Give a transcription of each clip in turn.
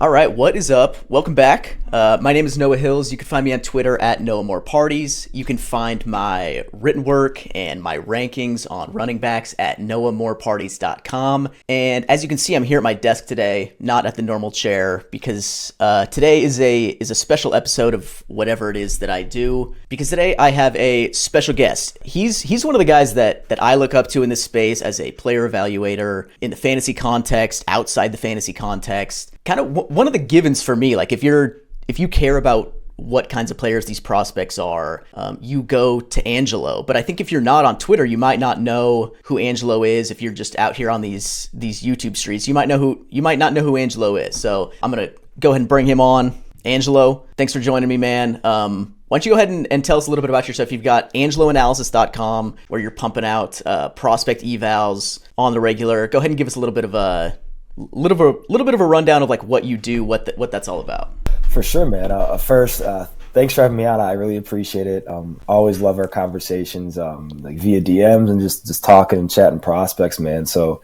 All right, what is up? Welcome back. My name is Noah Hills. You can find me on Twitter at noahmoreparties. You can find my written work and my rankings on running backs at noahmoreparties.com. And as you can see, I'm here at my desk today, not at the normal chair, because today is a special episode of whatever it is that I do. Because today I have a special guest. He's one of the guys that I look up to in this space as a player evaluator in the fantasy context, outside the fantasy context. Kind of one of the givens for me, like if you care about what kinds of players these prospects are, you go to Angelo. But I think if you're not on Twitter, you might not know who Angelo is. If you're just out here on these YouTube streets, you might not know who Angelo is. So I'm gonna go ahead and bring him on. Angelo, thanks for joining me, man. Why don't you go ahead and tell us a little bit about yourself? You've got angeloanalysis.com where you're pumping out prospect evals on the regular. Go ahead and give us a little bit of a rundown of like what you do, what that's all about. For sure, man. First, thanks for having me on. I really appreciate it. Always love our conversations, like via DMs and just talking and chatting prospects, man. So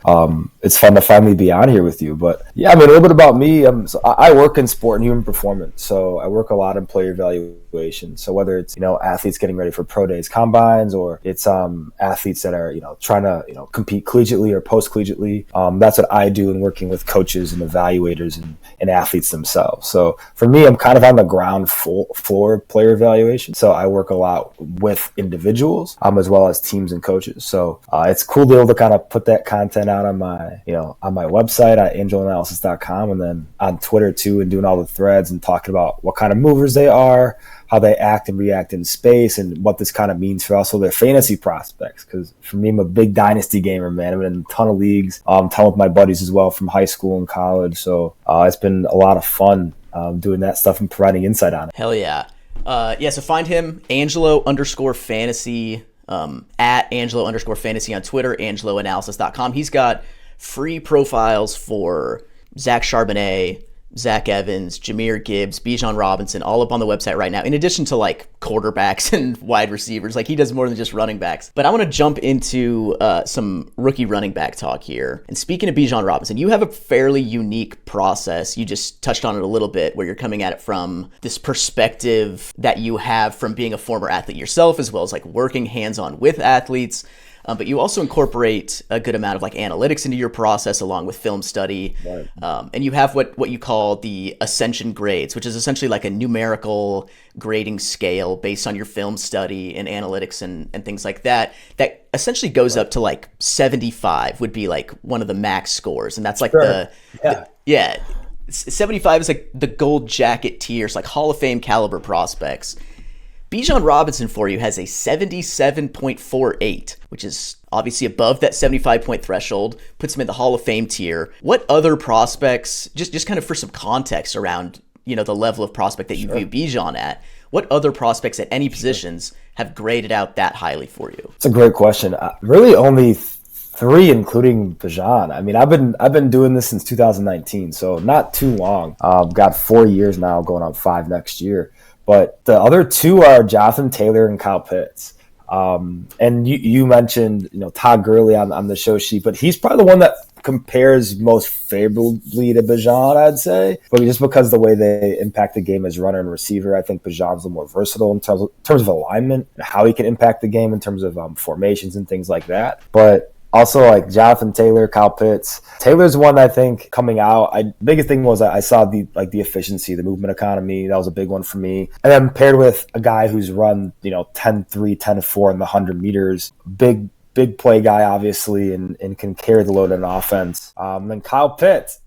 it's fun to finally be on here with you. But yeah, I mean, a little bit about me. So I work in sport and human performance. So I work a lot in player evaluation. So whether it's athletes getting ready for pro days, combines, or it's athletes that are trying to compete collegiately or post collegiately, that's what I do in working with coaches and evaluators and athletes themselves. So for me, I'm kind of on the ground floor player evaluation. So I work a lot with individuals as well as teams and coaches. So it's cool to be able to kind of put that content out on my website at angeloanalysis.com and then on Twitter too, and doing all the threads and talking about what kind of movers they are, how they act and react in space, and what this kind of means for also their fantasy prospects. Because for me, I'm a big dynasty gamer, man. I've been in a ton of leagues, ton with my buddies as well from high school and college. So it's been a lot of fun doing that stuff and providing insight on it. Hell yeah. So find him, Angelo_fantasy, at Angelo_fantasy on Twitter, angeloanalysis.com. He's got free profiles for Zach Charbonnet, Zach Evans, Jahmyr Gibbs, Bijan Robinson, all up on the website right now, in addition to like quarterbacks and wide receivers. Like he does more than just running backs. But I want to jump into some rookie running back talk here. And speaking of Bijan Robinson, you have a fairly unique process. You just touched on it a little bit, where you're coming at it from this perspective that you have from being a former athlete yourself, as well as like working hands-on with athletes. But you also incorporate a good amount of like analytics into your process along with film study. Right. And you have what you call the ascension grades, which is essentially like a numerical grading scale based on your film study and analytics and things like that, that essentially goes up to like 75 would be like one of the max scores. And that's like Sure. 75 is like the gold jacket tiers, like Hall of Fame caliber prospects. Bijan Robinson for you has a 77.48, which is obviously above that 75-point threshold, puts him in the Hall of Fame tier. What other prospects, just kind of for some context around, the level of prospect that you view Bijan at, what other prospects at any positions have graded out that highly for you? It's a great question. Really only three, including Bijan. I mean, I've been doing this since 2019, so not too long. Got 4 years now, going on 5 next year. But the other two are Jonathan Taylor and Kyle Pitts. And you mentioned, Todd Gurley on the show sheet, but he's probably the one that compares most favorably to Bijan, I'd say. But just because of the way they impact the game as runner and receiver, I think Bijan's a little more versatile in terms of alignment, and how he can impact the game in terms of formations and things like that. But also, like Jonathan Taylor, Kyle Pitts. Taylor's one, I think, coming out. Biggest thing was I saw the efficiency, the movement economy. That was a big one for me. And then paired with a guy who's run, 10-3, 10-4 in the 100 meters. Big play guy, obviously, and can carry the load in offense. And Kyle Pitts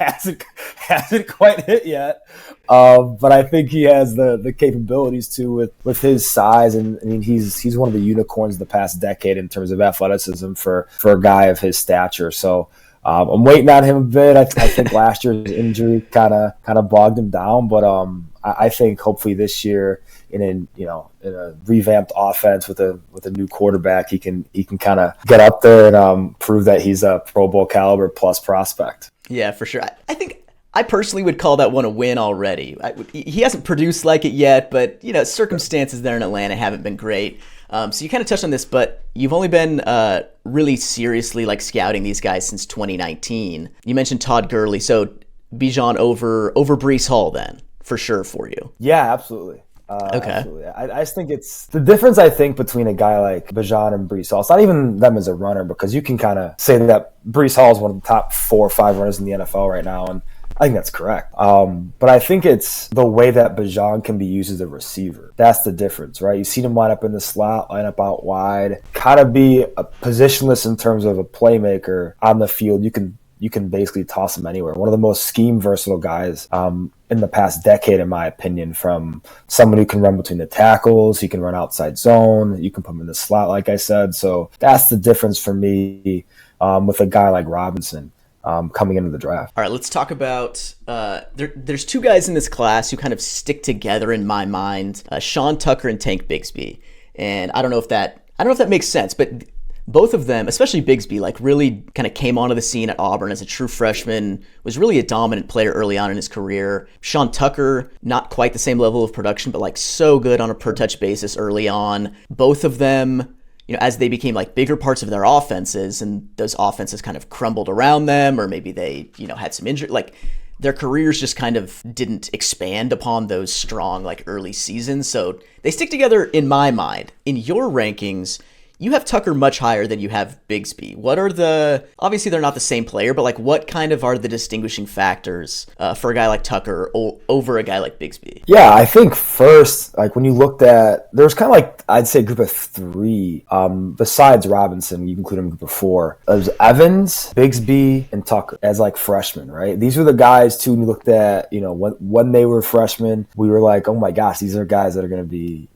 hasn't quite hit yet, but I think he has the capabilities to with his size, and I mean he's one of the unicorns of the past decade in terms of athleticism for a guy of his stature. So I'm waiting on him a bit. I think last year's injury kind of bogged him down, but I think hopefully this year in a revamped offense with a new quarterback, he can kind of get up there and prove that he's a Pro Bowl caliber plus prospect. Yeah, for sure. I think I personally would call that one a win already. He hasn't produced like it yet, but circumstances there in Atlanta haven't been great. So you kind of touched on this, but you've only been really seriously like scouting these guys since 2019. You mentioned Todd Gurley. So Bijan over Breece Hall then, for sure for you. Yeah, absolutely. Okay. Absolutely. I just think it's the difference, I think, between a guy like Bijan and Breece Hall. It's not even them as a runner, because you can kind of say that Breece Hall is one of the top 4 or 5 runners in the NFL right now, and I think that's correct. But I think it's the way that Bijan can be used as a receiver. That's the difference, right? You've seen him line up in the slot, line up out wide, kind of be a positionless in terms of a playmaker on the field. You can basically toss him anywhere. One of the most scheme versatile guys in the past decade, in my opinion, from someone who can run between the tackles, he can run outside zone, you can put him in the slot, like I said. So that's the difference for me with a guy like Robinson coming into the draft. All right, let's talk about there's 2 guys in this class who kind of stick together in my mind, Sean Tucker and Tank Bigsby. And I don't know if that makes sense, but both of them, especially Bigsby, like really kind of came onto the scene at Auburn as a true freshman, was really a dominant player early on in his career. Sean Tucker, not quite the same level of production, but like so good on a per touch basis early on. Both of them, as they became like bigger parts of their offenses, and those offenses kind of crumbled around them, or maybe they, had some injury, like their careers just kind of didn't expand upon those strong like early seasons. So they stick together in my mind. In your rankings, you have Tucker much higher than you have Bigsby. What are obviously they're not the same player, but like what kind of are the distinguishing factors for a guy like Tucker over a guy like Bigsby? Yeah, I think first, like when you looked at, there's kind of like, I'd say a group of 3, besides Robinson, you can include him in a group of 4. There's Evans, Bigsby, and Tucker as like freshmen, right? These were the guys too, when you looked at, when they were freshmen, we were like, oh my gosh, these are guys that are going to be,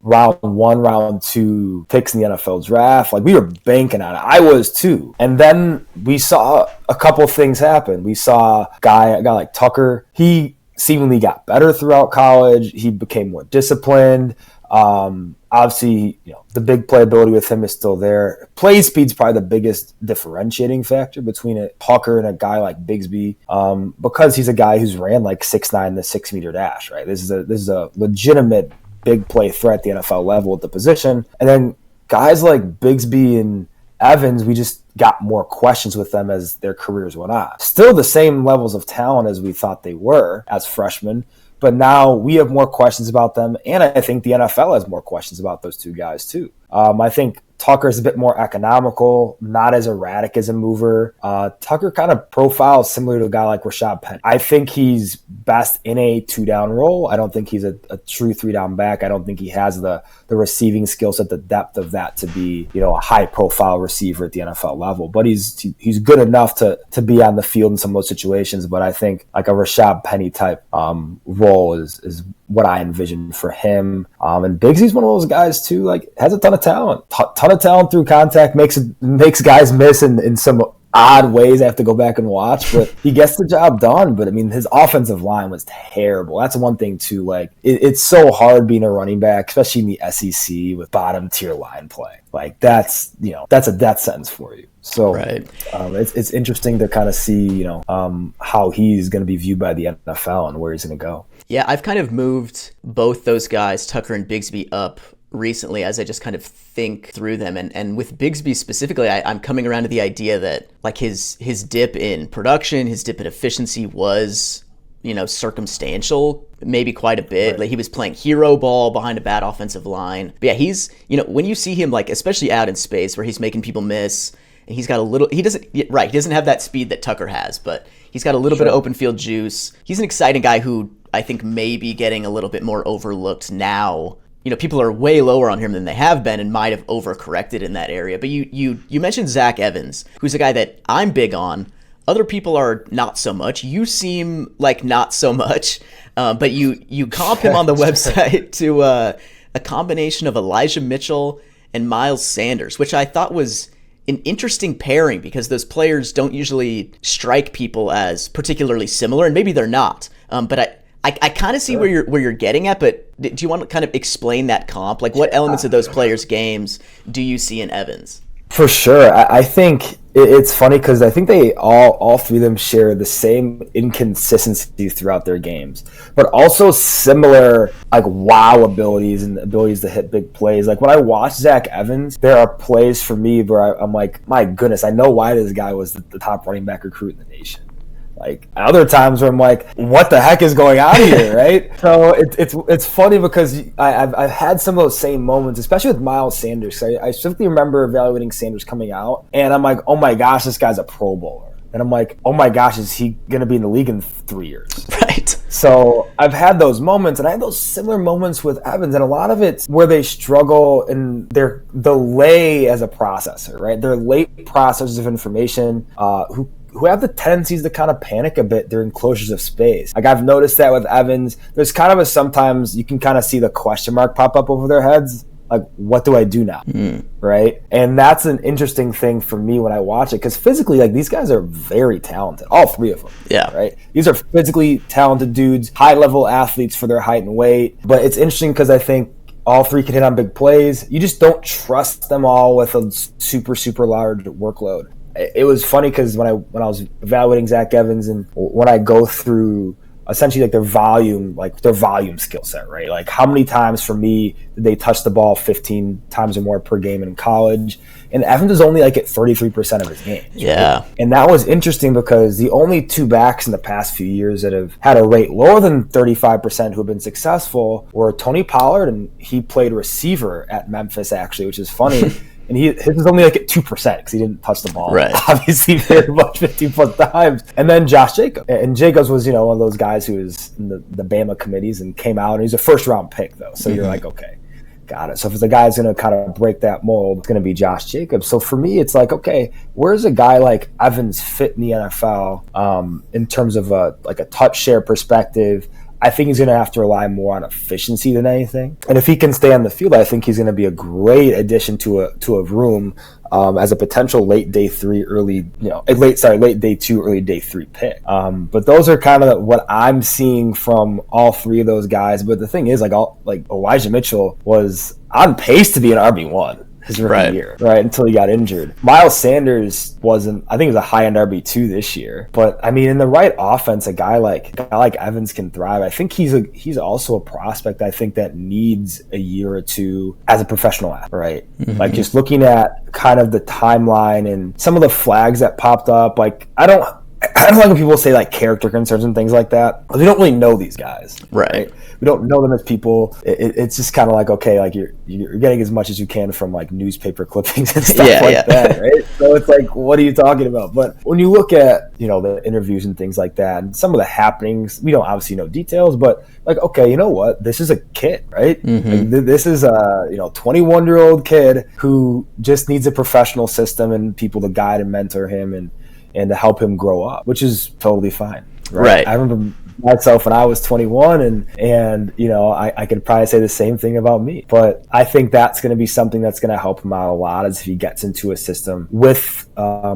round 1, round 2 picks in the NFL draft. Like we were banking on it. I was too. And then we saw a couple things happen. We saw a guy like Tucker. He seemingly got better throughout college. He became more disciplined. Obviously, the big playability with him is still there. Play speed's probably the biggest differentiating factor between a Tucker and a guy like Bigsby, because he's a guy who's ran like 6'9", the 6-meter dash. Right. This is a legitimate big play threat at the NFL level at the position. And then guys like Bigsby and Evans, we just got more questions with them as their careers went on. Still the same levels of talent as we thought they were as freshmen, but now we have more questions about them, and I think the NFL has more questions about those 2 guys too. I think Tucker's a bit more economical, not as erratic as a mover. Tucker kind of profiles similar to a guy like Rashad Penny. I think he's best in a 2-down role. I don't think he's a true 3-down back. I don't think he has the receiving skill set, the depth of that to be, a high-profile receiver at the NFL level. But he's good enough to be on the field in some of those situations. But I think like a Rashad Penny type role is what I envision for him. And Bigsy's one of those guys too, like has a ton of talent, ton of talent through contact, makes guys miss in some odd ways. I have to go back and watch, but he gets the job done. But I mean, his offensive line was terrible. That's one thing too. Like it's so hard being a running back, especially in the SEC with bottom tier line play. Like that's a death sentence for you. So right. It's interesting to kind of see, how he's going to be viewed by the NFL and where he's going to go. Yeah, I've kind of moved both those guys, Tucker and Bigsby, up recently as I just kind of think through them. And with Bigsby specifically, I'm coming around to the idea that like his dip in production, his dip in efficiency was, circumstantial, maybe quite a bit. Right. Like he was playing hero ball behind a bad offensive line. But yeah, he's, when you see him like, especially out in space where he's making people miss, and he doesn't have that speed that Tucker has, but he's got a little bit of open field juice. He's an exciting guy who I think may be getting a little bit more overlooked now. People are way lower on him than they have been and might have overcorrected in that area. But you mentioned Zach Evans, who's a guy that I'm big on. Other people are not so much. You seem like not so much, but you comp him on the website to a combination of Elijah Mitchell and Miles Sanders, which I thought was an interesting pairing because those players don't usually strike people as particularly similar, and maybe they're not. But I kind of see where you're getting at, but do you want to kind of explain that comp? Like what elements of those players' games do you see in Evans? For sure. I think it's funny because I think they all 3 of them share the same inconsistency throughout their games, but also similar like wow abilities and abilities to hit big plays. Like when I watch Zach Evans, there are plays for me where I'm like, my goodness, I know why this guy was the top running back recruit in the nation. Like other times where I'm like, what the heck is going on here, right? So it's funny because I've had some of those same moments, especially with Miles Sanders. I specifically remember evaluating Sanders coming out, and I'm like, oh my gosh, this guy's a Pro Bowler. And I'm like, oh my gosh, is he going to be in the league in 3 years? Right. So I've had those moments, and I had those similar moments with Evans, and a lot of it's where they struggle in their delay as a processor, right? They're late processors of information who have the tendencies to kind of panic a bit during closures of space. Like I've noticed that with Evans, there's kind of sometimes you can kind of see the question mark pop up over their heads. Like, what do I do now? Right? And that's an interesting thing for me when I watch it, because physically, like, these guys are very talented. All three of them. Yeah. Right? These are physically talented dudes, high-level athletes for their height and weight. But it's interesting because I think all three can hit on big plays. You just don't trust them all with a super, super large workload. It was funny because when I was evaluating Zach Evans, and when I go through essentially like their volume skill set, right? Like how many times for me did they touch the ball 15 times or more per game in college? And Evans is only like at 33% of his games. Yeah. Right? And that was interesting because the only two backs in the past few years that have had a rate lower than 35% who have been successful were Tony Pollard, and he played receiver at Memphis actually, which is funny. And his was only like at 2% because he didn't touch the ball, right, obviously very much 15+ times. And then Josh Jacobs. And Jacobs was, one of those guys who was in the Bama committees and came out. And he's a first-round pick, though. So you're like, okay, got it. So if the guy's going to kind of break that mold, it's going to be Josh Jacobs. So for me, it's like, okay, where's a guy like Evans fit in the NFL in terms of a touch share perspective? I think he's going to have to rely more on efficiency than anything. And if he can stay on the field, I think he's going to be a great addition to a room as a potential late day 2, early day 3 pick. But those are kind of what I'm seeing from all three of those guys. But the thing is, Elijah Mitchell was on pace to be an RB1. His rookie year, right, until he got injured. Miles Sanders wasn't, I think he was a high-end RB2 this year. But, I mean, in the right offense, a guy like Evans can thrive. I think he's also a prospect, I think, that needs a year or two as a professional athlete, right? Mm-hmm. Like, just looking at kind of the timeline and some of the flags that popped up, like, I don't like when people say like character concerns and things like that. We don't really know these guys, right? We don't know them as people. It's just kind of like, okay, like you're getting as much as you can from like newspaper clippings and stuff that, right? So it's like, what are you talking about? But when you look at the interviews and things like that, and some of the happenings, we don't obviously know details, but like, okay, you know what? This is a kid, right? Mm-hmm. Like, this is a 21-year-old kid who just needs a professional system and people to guide and mentor him and to help him grow up, which is totally fine. Right. I remember myself when I was 21 and I could probably say the same thing about me, but I think that's going to be something that's going to help him out a lot as if he gets into a system with a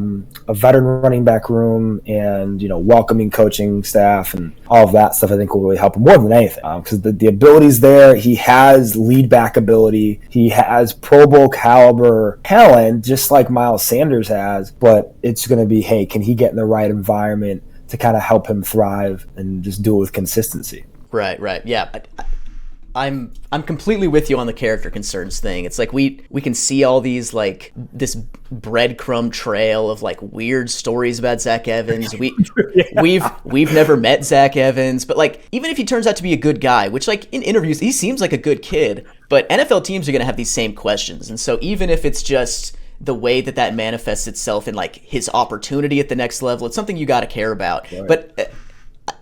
veteran running back room and welcoming coaching staff and all of that stuff. I think will really help him more than anything because the ability's there. He has lead back ability. He has Pro Bowl caliber talent just like Miles Sanders has, but it's going to be, hey, can he get in the right environment to kind of help him thrive and just do it with consistency. Right. Yeah. I'm completely with you on the character concerns thing. It's like we can see all these like this breadcrumb trail of like weird stories about Zach Evans. We've never met Zach Evans, but like even if he turns out to be a good guy, which like in interviews he seems like a good kid, but NFL teams are going to have these same questions. And so even if it's just the way that manifests itself in like his opportunity at the next level, it's something you got to care about. Right. But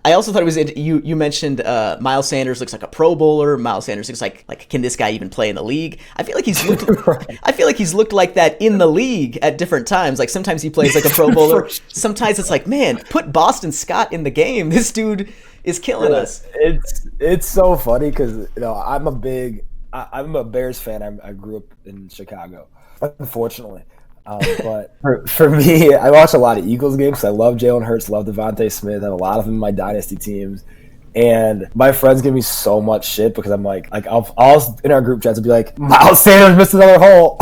I also thought it was you mentioned Miles Sanders looks like a Pro Bowler. Miles Sanders looks like can this guy even play in the league? I feel like he's looked like that in the league at different times. Like sometimes he plays like a Pro Bowler. Sometimes it's like, man, put Boston Scott in the game. This dude is killing us. It's so funny because I'm a Bears fan. I grew up in Chicago, unfortunately. But for me, I watch a lot of Eagles games. I love Jalen Hurts, love Devontae Smith. I have a lot of them in my dynasty teams. And my friends give me so much shit because I'm like I'll in our group chats I'll be like, Miles Sanders missed another hole.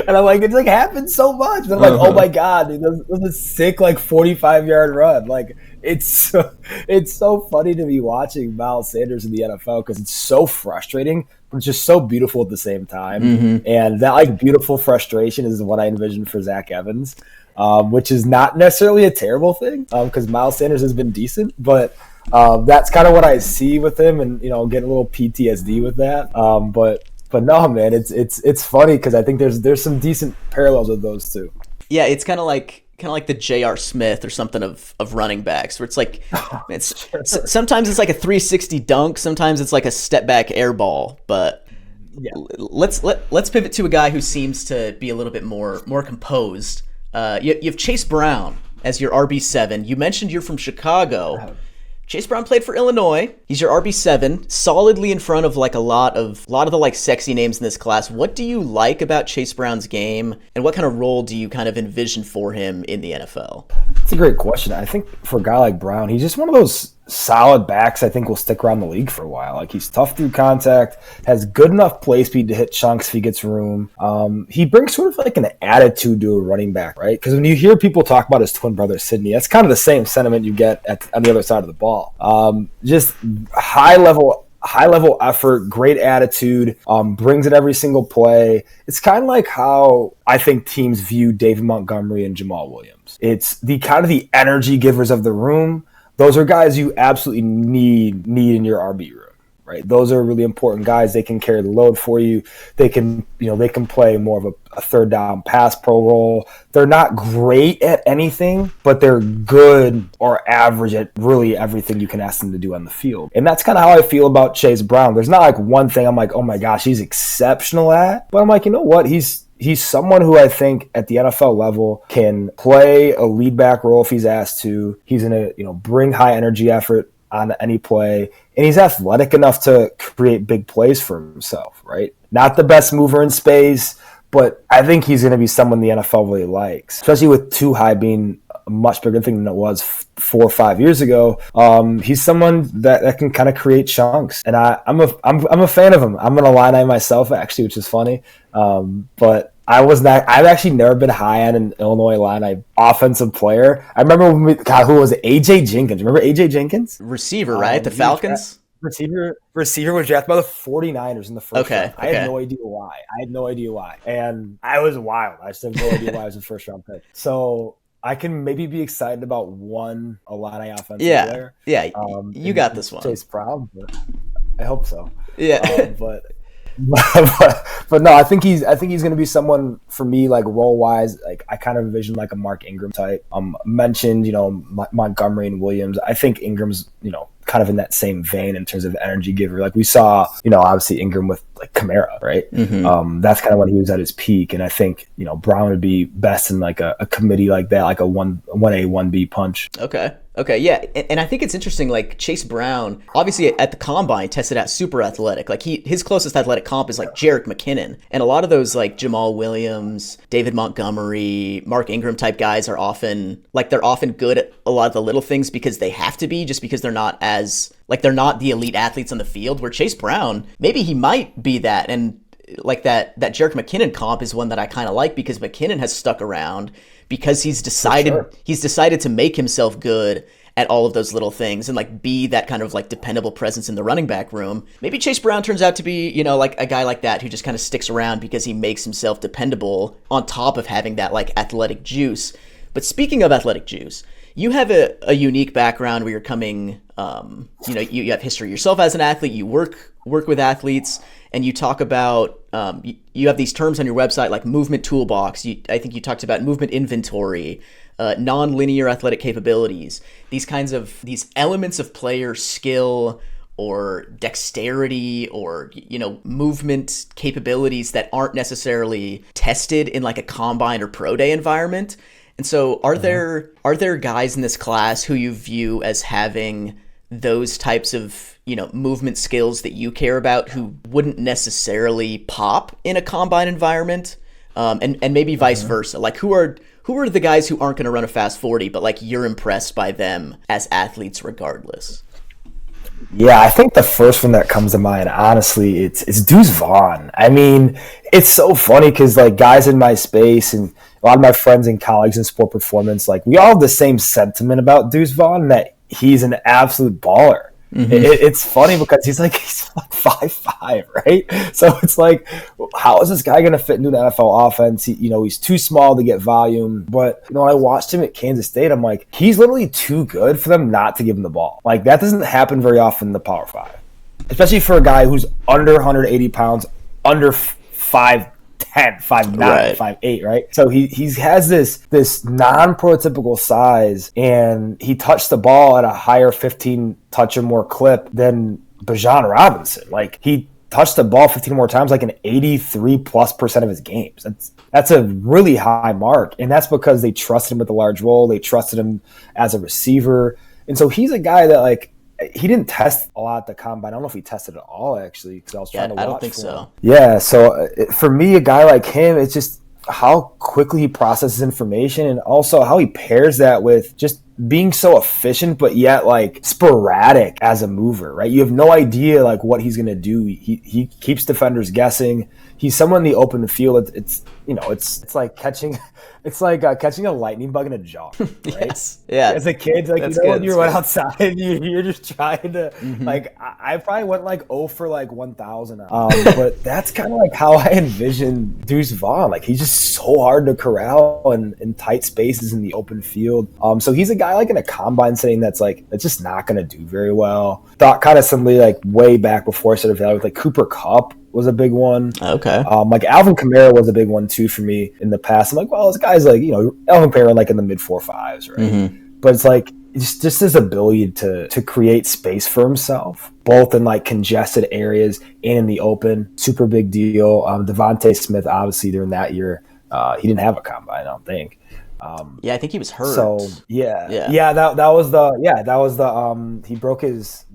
And I'm like, it's like happened so much. And I'm like, oh my God, dude, that was a sick 45-yard run. Like it's so funny to be watching Miles Sanders in the NFL because it's so frustrating, but it's just so beautiful at the same time. Mm-hmm. And that beautiful frustration is what I envision for Zach Evans. which is not necessarily a terrible thing because Miles Sanders has been decent, but that's kind of what I see with him, and get a little PTSD with that. But no, man, it's funny because I think there's some decent parallels with those two. Yeah, it's kind of like the J.R. Smith or something of running backs, where it's like sometimes it's like a 360 dunk, sometimes it's like a step back air ball. But yeah. Let's pivot to a guy who seems to be a little bit more composed. You have Chase Brown as your RB7. You mentioned you're from Chicago. Chase Brown played for Illinois. He's your RB7, solidly in front of like a lot of the like sexy names in this class. What do you like about Chase Brown's game, and what kind of role do you kind of envision for him in the NFL? That's a great question. I think for a guy like Brown, he's just one of those solid backs I think will stick around the league for a while. Like, he's tough through contact, has good enough play speed to hit chunks if he gets room. He brings sort of like an attitude to a running back, right? Because when you hear people talk about his twin brother Sidney, that's kind of the same sentiment you get on the other side of the ball. Just high level effort, great attitude, brings it every single play. It's kind of like how I think teams view David Montgomery and Jamal Williams. It's the kind of the energy givers of the room. Those are guys you absolutely need in your RB room, right? Those are really important guys. They can carry the load for you. They can play more of a third down pass pro role. They're not great at anything, but they're good or average at really everything you can ask them to do on the field. And that's kind of how I feel about Chase Brown. There's not like one thing I'm like, oh my gosh, he's exceptional at, but I'm like, you know what? He's someone who I think at the NFL level can play a lead back role if he's asked to. He's going to, bring high energy effort on any play, and he's athletic enough to create big plays for himself, right? Not the best mover in space, but I think he's going to be someone the NFL really likes, especially with too high being a much bigger thing than it was 4 or 5 years ago. He's someone that can kind of create chunks, and I'm a fan of him. I'm an Illini myself, actually, which is funny. But I've actually never been high on an Illinois Illini offensive player. I remember who was it? AJ Jenkins. Remember AJ Jenkins? Receiver, right? The Falcons? Receiver was drafted by the 49ers in the first round. I had no idea why. And I was wild. I just have no idea why I was a first round pick. So I can maybe be excited about one Illini offensive player. Yeah, you got this one. Chase Brown, but I hope so. Yeah. But no, I think he's going to be someone for me, like role wise. Like, I kind of envision like a Mark Ingram type. Mentioned, Montgomery and Williams. I think Ingram's, kind of in that same vein in terms of energy giver. Like we saw, obviously Ingram with like Kamara, right? Mm-hmm. That's kind of when he was at his peak. And I think, Brown would be best in like a committee like that, like a 1A, 1B punch. Okay, yeah. And I think it's interesting, like Chase Brown, obviously at the combine tested out super athletic. Like his closest athletic comp is like Jerick McKinnon. And a lot of those like Jamal Williams, David Montgomery, Mark Ingram type guys are often good at a lot of the little things because they have to be, just because they're not the elite athletes on the field, where Chase Brown, maybe he might be that. And like that Jerick McKinnon comp is one that I kind of like, because McKinnon has stuck around because he's decided to make himself good at all of those little things and like be that kind of like dependable presence in the running back room. Maybe Chase Brown turns out to be, like a guy like that who just kind of sticks around because he makes himself dependable on top of having that like athletic juice. But speaking of athletic juice, you have a unique background where you're coming, you have history yourself as an athlete, you work with athletes, and you talk about, you have these terms on your website like movement toolbox. I think you talked about movement inventory, non-linear athletic capabilities, these elements of player skill or dexterity or, movement capabilities that aren't necessarily tested in like a combine or pro day environment. And so are there guys in this class who you view as having those types of, movement skills that you care about who wouldn't necessarily pop in a combine environment? And maybe vice versa. Like who are the guys who aren't going to run a fast 40, but like you're impressed by them as athletes regardless? Yeah, I think the first one that comes to mind, honestly, it's Deuce Vaughn. I mean, it's so funny because like guys in my space and a lot of my friends and colleagues in sport performance, like we all have the same sentiment about Deuce Vaughn, that he's an absolute baller. It's funny because he's like 5'5", right? So it's like, how is this guy going to fit into the NFL offense? He's too small to get volume. But when I watched him at Kansas State, I'm like, he's literally too good for them not to give him the ball. Like, that doesn't happen very often in the Power 5, especially for a guy who's under 180 pounds, under 5'10", 5'9", Right. 5'8", right? So he has this non-prototypical size, and he touched the ball at a higher 15 touch or more clip than Bijan Robinson. Like, he touched the ball 15 more times, like an 83+% of his games. That's a really high mark, and that's because they trusted him with a large role. They trusted him as a receiver, and so he's a guy that, like, he didn't test a lot at the combine. I don't know if he tested at all, actually, because I was trying to watch. I don't think so. Yeah, so for me, a guy like him, it's just how quickly he processes information, and also how he pairs that with just being so efficient, but yet like sporadic as a mover, right? You have no idea like what he's gonna do. He keeps defenders guessing. He's someone in the open field. It's like catching. It's like catching a lightning bug in a jar, right? Yes. Yeah. As a kid, like, That's when good. you went outside, you're just trying to, like, I probably went like 0 for like 1,000. But that's kind of like how I envision Deuce Vaughn. Like, he's just so hard to corral in tight spaces in the open field. So he's a guy like in a combine setting that's just not going to do very well. Thought kind of similarly, like way back before I started with like Cooper Kupp was a big one. Okay. Like Alvin Kamara was a big one too for me in the past. I'm like, well, this guy's like, Alvin Kamara like in the mid 4.5s, right? But it's like just his ability to create space for himself, both in like congested areas and in the open, super big deal. Devontae Smith, obviously during that year, he didn't have a combine, I don't think. Yeah, I think he was hurt. So that was the he broke his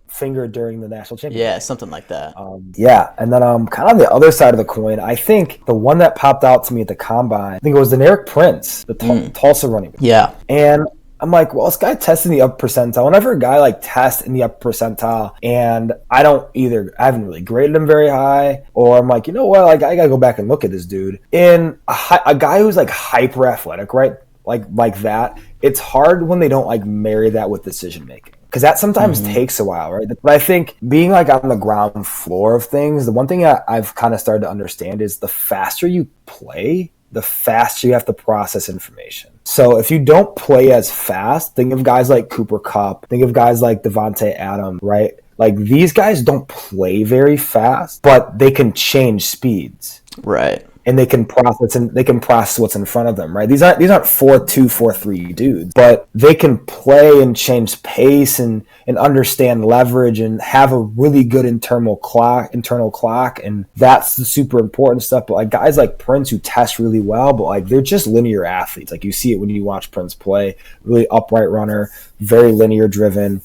finger during the national championship. Yeah, something like that. And then kind of on the other side of the coin, I think the one that popped out to me at the combine, I think it was Deneric Prince, the Tulsa running back. Yeah. And I'm like, well, this guy tests in the upper percentile. Whenever a guy like tests in the upper percentile, and I haven't really graded him very high, or I'm like, you know what, like I gotta go back and look at this dude. And a guy who's like hyper athletic, right? Like that, it's hard when they don't like marry that with decision making. Because that sometimes takes a while, right? But I think being like on the ground floor of things, the one thing I've kind of started to understand is the faster you play, the faster you have to process information. So if you don't play as fast, think of guys like Cooper Kupp, think of guys like Devontae Adams, right? Like, these guys don't play very fast, but they can change speeds. Right. And they can process what's in front of them, right? These aren't 4.2, 4.3 dudes, but they can play and change pace and understand leverage and have a really good internal clock, and that's the super important stuff. But like guys like Prince who test really well, but like they're just linear athletes. Like, you see it when you watch Prince play. Really upright runner, very linear driven.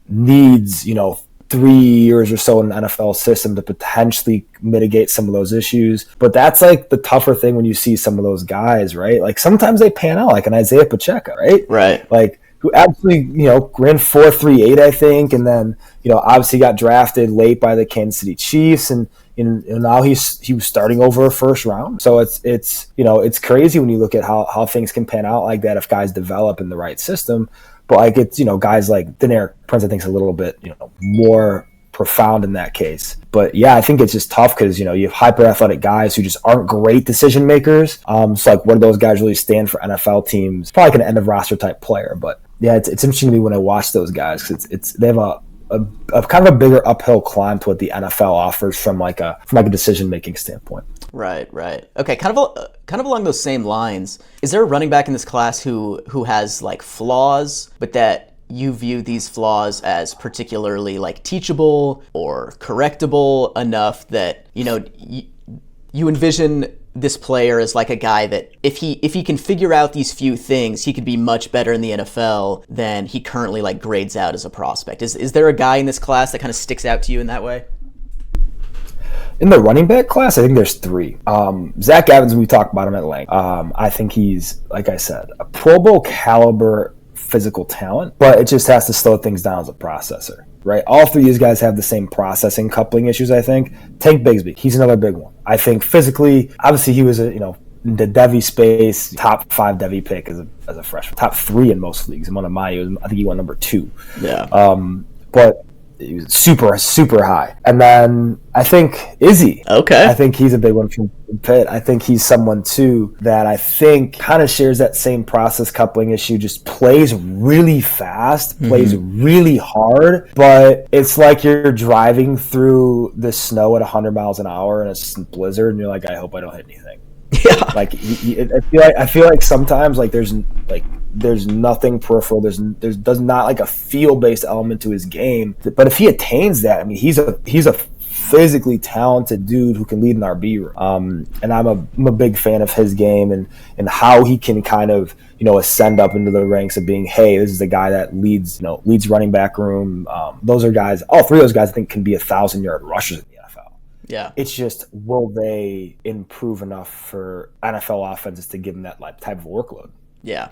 Needs 3 years or so in an NFL system to potentially mitigate some of those issues. But that's like the tougher thing when you see some of those guys, right? Like, sometimes they pan out, like an Isaiah Pacheco, right? Right. Like, who absolutely, ran 4.38, I think, and then, obviously got drafted late by the Kansas City Chiefs, and now he was starting over a first round. So it's crazy when you look at how things can pan out like that if guys develop in the right system. But like, it's, guys like Deneric Prince, I think, is a little bit, more profound in that case. But yeah, I think it's just tough because, you have hyper athletic guys who just aren't great decision makers. So like, what do those guys really stand for NFL teams? Probably like an end of roster type player. But yeah, it's interesting to me when I watch those guys, because they have a kind of a bigger uphill climb to what the NFL offers from like a decision making standpoint. Right. Okay, kind of along those same lines, is there a running back in this class who has like flaws, but that you view these flaws as particularly like teachable or correctable enough that you envision this player as like a guy that if he can figure out these few things, he could be much better in the NFL than he currently like grades out as a prospect? Is there a guy in this class that kind of sticks out to you in that way? In the running back class, I think there's 3. Zach Evans, we talked about him at length. I think he's, like I said, a Pro Bowl caliber physical talent, but it just has to slow things down as a processor, right? All 3 of these guys have the same processing coupling issues, I think. Tank Bigsby, he's another big one. I think physically, obviously he was a the Devy space, top 5 Devy pick as a freshman, top 3 in most leagues. In one of mine, I think he went number 2. Yeah. But he was super, super high. And then I think Izzy. Okay. I think he's a big one from Pitt. I think he's someone too that I think kind of shares that same process coupling issue, just plays really fast, plays really hard, but it's like you're driving through the snow at 100 miles an hour in a blizzard and you're like, I hope I don't hit anything. Yeah. Like I feel like sometimes like there's nothing peripheral. There's not like a feel-based element to his game. But if he attains that, I mean, he's a physically talented dude who can lead an RB room. And I'm a big fan of his game and how he can kind of, ascend up into the ranks of being, hey, this is a guy that leads running back room. Those are guys, all 3 of those guys I think can be 1,000-yard rushers in the NFL. Yeah. It's just, will they improve enough for NFL offenses to give them that type of workload? Yeah.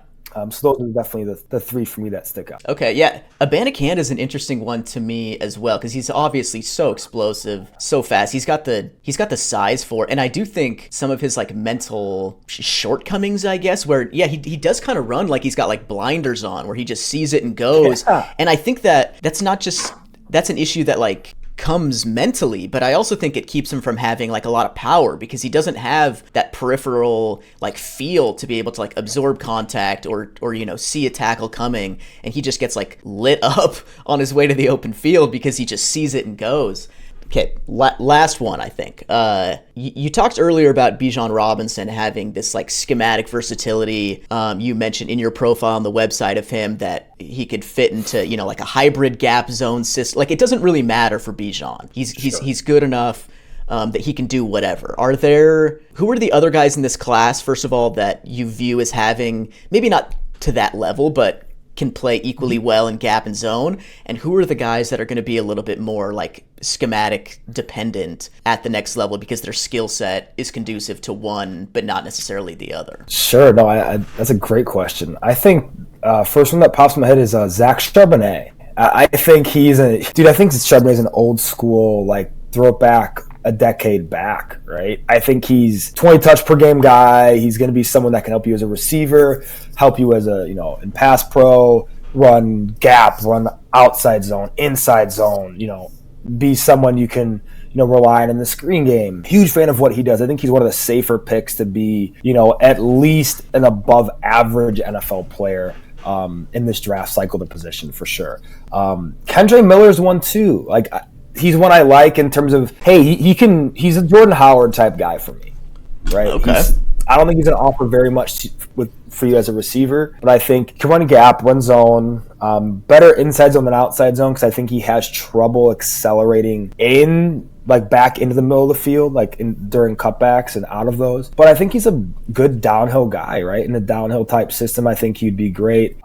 So those are definitely the 3 for me that stick out. Okay, yeah. Abanikanda is an interesting one to me as well because he's obviously so explosive, so fast. He's got the size for it. And I do think some of his mental shortcomings, I guess, where he does kind of run like he's got blinders on, where he just sees it and goes. Yeah. And I think that's an issue that comes mentally, but I also think it keeps him from having a lot of power because he doesn't have that peripheral feel to be able to absorb contact or see a tackle coming, and he just gets lit up on his way to the open field because he just sees it and goes. Okay, last one, I think. You talked earlier about Bijan Robinson having this schematic versatility. You mentioned in your profile on the website of him that he could fit into a hybrid gap zone system. It doesn't really matter for Bijan. He's good enough that he can do whatever. Who are the other guys in this class, first of all, that you view as having maybe not to that level, but can play equally well in gap and zone, and who are the guys that are going to be a little bit more schematic dependent at the next level because their skill set is conducive to one but not necessarily the other? Sure. No, that's a great question. I think first one that pops in my head is Zach Charbonnet. I think I think Charbonnet is an old school throw it back a decade back, right? I think he's 20 touch per game guy. He's going to be someone that can help you as a receiver, help you as in pass pro, run gap, run outside zone, inside zone, be someone you can, rely on in the screen game. Huge fan of what he does. I think he's one of the safer picks to be, at least an above average NFL player in this draft cycle, the position for sure. Kendre Miller's one too. He's one I like in terms of, hey, he's a Jordan Howard type guy for me, right? Okay. I don't think he's going to offer very much for you as a receiver, but I think he can run gap, run zone, better inside zone than outside zone because I think he has trouble accelerating back into the middle of the field, during cutbacks and out of those. But I think he's a good downhill guy, right? In a downhill type system, I think he'd be great.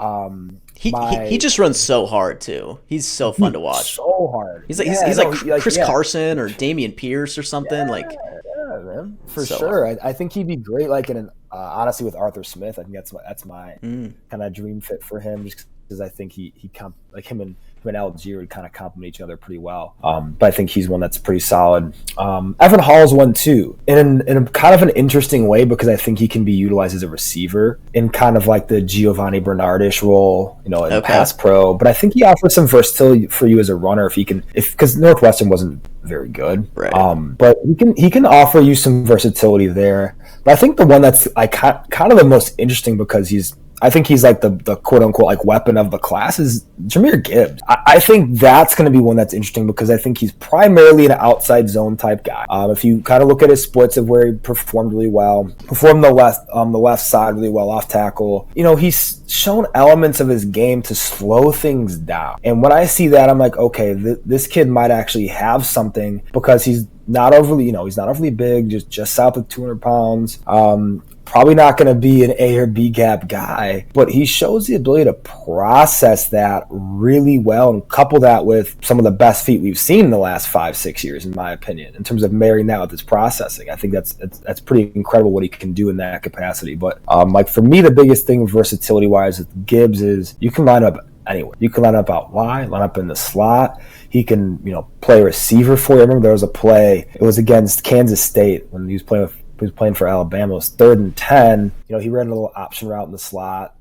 He just runs so hard too. He's so fun to watch. So hard. He's like Chris Carson or Damian Pierce or something. Yeah, man, for so sure. I think he'd be great. In an honestly with Arthur Smith, I think that's my kind of dream fit for him. Just because I think he him and Algier would kind of complement each other pretty well. But I think he's one that's pretty solid. Evan Hall's one too, in a kind of an interesting way because I think he can be utilized as a receiver in kind of the Giovanni Bernard-ish role, in pass pro. But I think he offers some versatility for you as a runner because Northwestern wasn't very good. Right. But he can offer you some versatility there. But I think the one that's kind of the most interesting because I think he's the quote unquote weapon of the class is Jahmyr Gibbs. I think that's going to be one that's interesting because I think he's primarily an outside zone type guy. If you kind of look at his splits of where he performed really well, performed the left side really well off tackle. He's shown elements of his game to slow things down. And when I see that, I'm like, okay, this kid might actually have something because he's not overly big, just south of 200 pounds. Probably not going to be an A or B gap guy, but he shows the ability to process that really well and couple that with some of the best feet we've seen in the last 5-6 years, in my opinion, in terms of marrying that with his processing. I think that's pretty incredible what he can do in that capacity. But for me, the biggest thing versatility wise with Gibbs is you can line up anywhere. You can line up out wide, line up in the slot. He can, play receiver for you. I remember there was a play, it was against Kansas State when he was playing with he was playing for Alabama. It was 3rd and 10. He ran a little option route in the slot,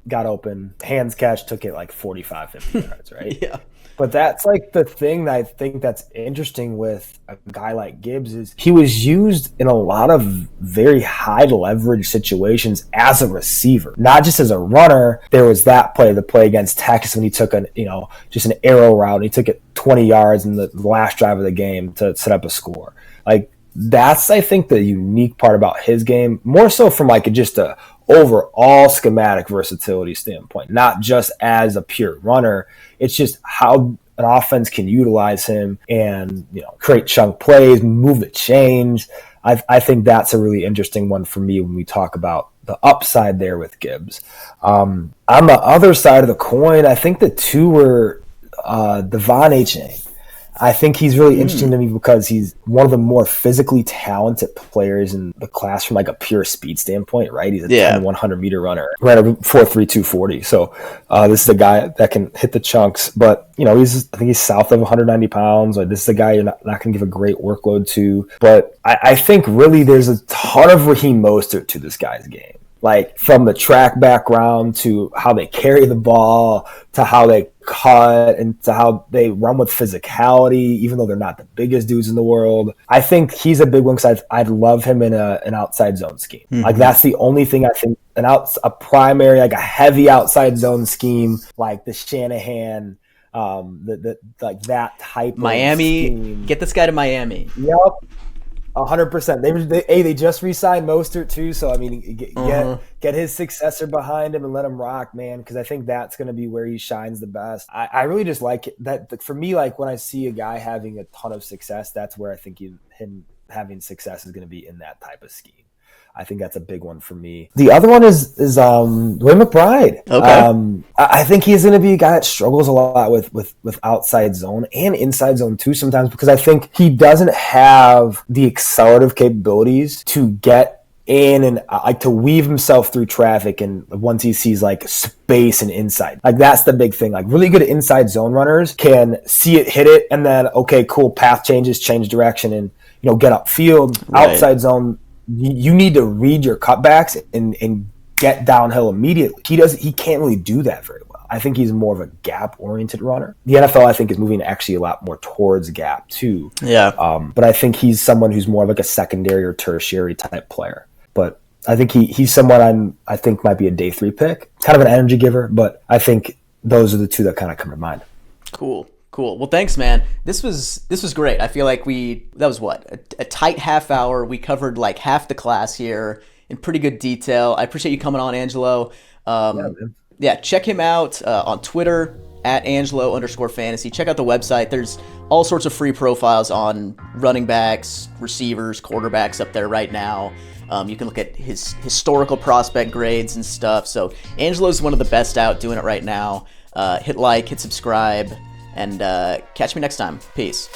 got open, hands catch, took it like 45, 50 yards, right? Yeah. But that's like the thing that I think that's interesting with a guy like Gibbs is he was used in a lot of very high leverage situations as a receiver, not just as a runner. There was that play, the play against Texas when he took just an arrow route and he took it 20 yards in the last drive of the game to set up a score. Like that's, I think, the unique part about his game, more so from like just a overall schematic versatility standpoint, not just as a pure runner. It's just how an offense can utilize him and create chunk plays, move the chains. I think that's a really interesting one for me when we talk about the upside there with Gibbs. On the other side of the coin, I think the two were Devon Achane. I think he's really interesting to me because he's one of the more physically talented players in the class from like a pure speed standpoint, right? He's a 10 100-meter runner, ran a 4.3 240. So this is a guy that can hit the chunks, but I think he's south of 190 pounds. Like this is a guy you're not going to give a great workload to. But I think really there's a ton of Raheem Mostert to this guy's game. Like from the track background to how they carry the ball to how they cut and to how they run with physicality, even though they're not the biggest dudes in the world. I think he's a big one because I'd love him in an outside zone scheme. Mm-hmm. Like that's the only thing I think a primary, like a heavy outside zone scheme, like the Shanahan, like that type Miami, of scheme. Get this guy to Miami. Yep. 100%. They just re-signed Mostert too, so I mean, get his successor behind him and let him rock, man. Because I think that's going to be where he shines the best. I really just like that. For me, like when I see a guy having a ton of success, that's where I think him having success is going to be in that type of scheme. I think that's a big one for me. The other one is Dwayne McBride. Okay. I think he's going to be a guy that struggles a lot with outside zone and inside zone too sometimes because I think he doesn't have the accelerative capabilities to get in and like to weave himself through traffic and once he sees like space and inside. Like that's the big thing. Like really good inside zone runners can see it, hit it, and then okay, cool, path changes, change direction and get upfield. Right. Outside zone, you need to read your cutbacks and get downhill immediately. He can't really do that very well. I think he's more of a gap-oriented runner. The NFL, I think, is moving actually a lot more towards gap too. Yeah. But I think he's someone who's more of like a secondary or tertiary type player. But I think he's someone I think might be a day 3 pick. Kind of an energy giver, but I think those are the two that kind of come to mind. Cool. Well, thanks, man. This was great. I feel like that was a tight half hour. We covered like half the class here in pretty good detail. I appreciate you coming on, Angelo. Check him out on Twitter at Angelo_fantasy. Check out the website. There's all sorts of free profiles on running backs, receivers, quarterbacks up there right now. You can look at his historical prospect grades and stuff. So Angelo's one of the best out doing it right now. Hit like, hit subscribe. And catch me next time. Peace.